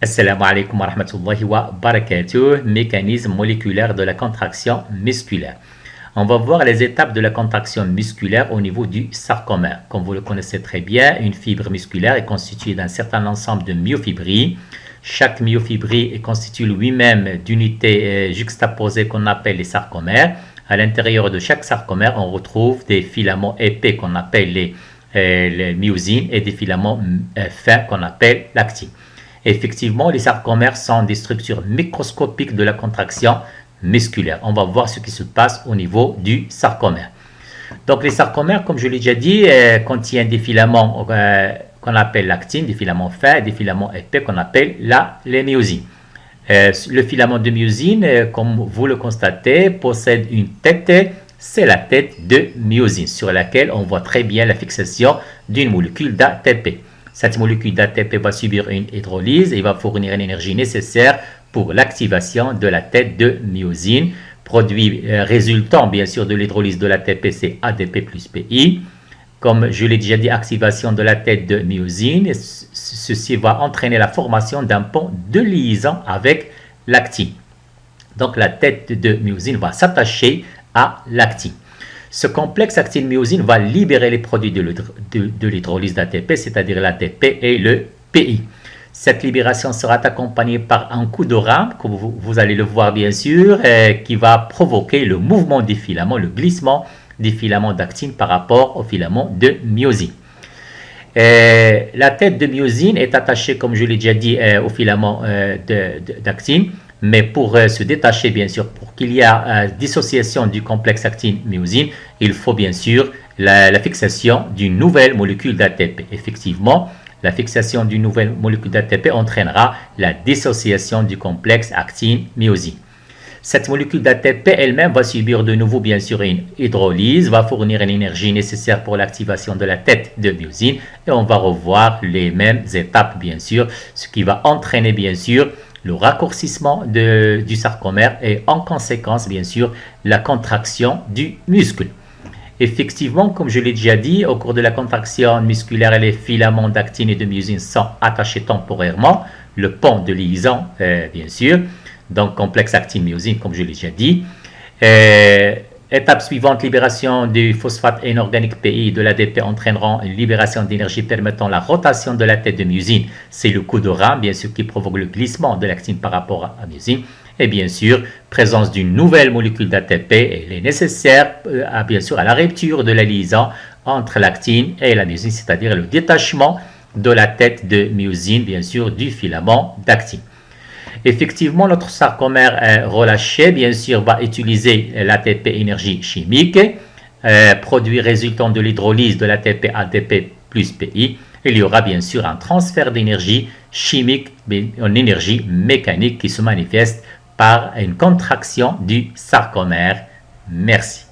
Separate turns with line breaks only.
Assalamu alaikum wa rahmatullahi wa barakatuh, mécanisme moléculaire de la contraction musculaire. On va voir les étapes de la contraction musculaire au niveau du sarcomère. Comme vous le connaissez très bien, une fibre musculaire est constituée d'un certain ensemble de myofibrilles. Chaque myofibrie est constituée lui-même d'unités juxtaposées qu'on appelle les sarcomères. À l'intérieur de chaque sarcomère, on retrouve des filaments épais qu'on appelle les myosines et des filaments fins qu'on appelle l'actine. Effectivement, les sarcomères sont des structures microscopiques de la contraction musculaire. On va voir ce qui se passe au niveau du sarcomère. Donc, les sarcomères, comme je l'ai déjà dit, contiennent des filaments qu'on appelle l'actine, des filaments fins et des filaments épais qu'on appelle les myosines. Le filament de myosine, comme vous le constatez, possède une tête. C'est la tête de myosine sur laquelle on voit très bien la fixation d'une molécule d'ATP. Cette molécule d'ATP va subir une hydrolyse et va fournir l'énergie nécessaire pour l'activation de la tête de myosine. Produit résultant bien sûr de l'hydrolyse de l'ATP, c'est ADP plus PI. Comme je l'ai déjà dit, activation de la tête de myosine, ceci va entraîner la formation d'un pont de liaison avec l'actine. Donc la tête de myosine va s'attacher à l'actine. Ce complexe actine-myosine va libérer les produits de l'hydrolyse d'ATP, c'est-à-dire l'ATP et le PI. Cette libération sera accompagnée par un coup de rame, comme vous allez le voir bien sûr, qui va provoquer le mouvement des filaments, le glissement des filaments d'actine par rapport aux filaments de myosine. La tête de myosine est attachée, comme je l'ai déjà dit, aux filaments d'actine. Mais pour se détacher, bien sûr, pour qu'il y ait dissociation du complexe actine-myosine, il faut bien sûr la fixation d'une nouvelle molécule d'ATP. Effectivement, la fixation d'une nouvelle molécule d'ATP entraînera la dissociation du complexe actine-myosine. Cette molécule d'ATP elle-même va subir de nouveau, bien sûr, une hydrolyse, va fournir l'énergie nécessaire pour l'activation de la tête de myosine. Et on va revoir les mêmes étapes, bien sûr, ce qui va entraîner, bien sûr, le raccourcissement du sarcomère et en conséquence, bien sûr, la contraction du muscle. Effectivement, comme je l'ai déjà dit, au cours de la contraction musculaire, les filaments d'actine et de myosine sont attachés temporairement, le pont de liaison, bien sûr, donc complexe actine-myosine, comme je l'ai déjà dit. Étape suivante, libération du phosphate inorganique PI de l'ADP entraîneront une libération d'énergie permettant la rotation de la tête de myosine. C'est le coup de rame, bien sûr, qui provoque le glissement de l'actine par rapport à la myosine. Et bien sûr, présence d'une nouvelle molécule d'ATP, elle est nécessaire bien sûr à la rupture de la liaison entre l'actine et la myosine, c'est-à-dire le détachement de la tête de myosine, bien sûr, du filament d'actine. Effectivement, notre sarcomère relâché, bien sûr, va utiliser l'ATP énergie chimique, produit résultant de l'hydrolyse de l'ATP ADP plus PI. Il y aura bien sûr un transfert d'énergie chimique, une énergie mécanique qui se manifeste par une contraction du sarcomère. Merci.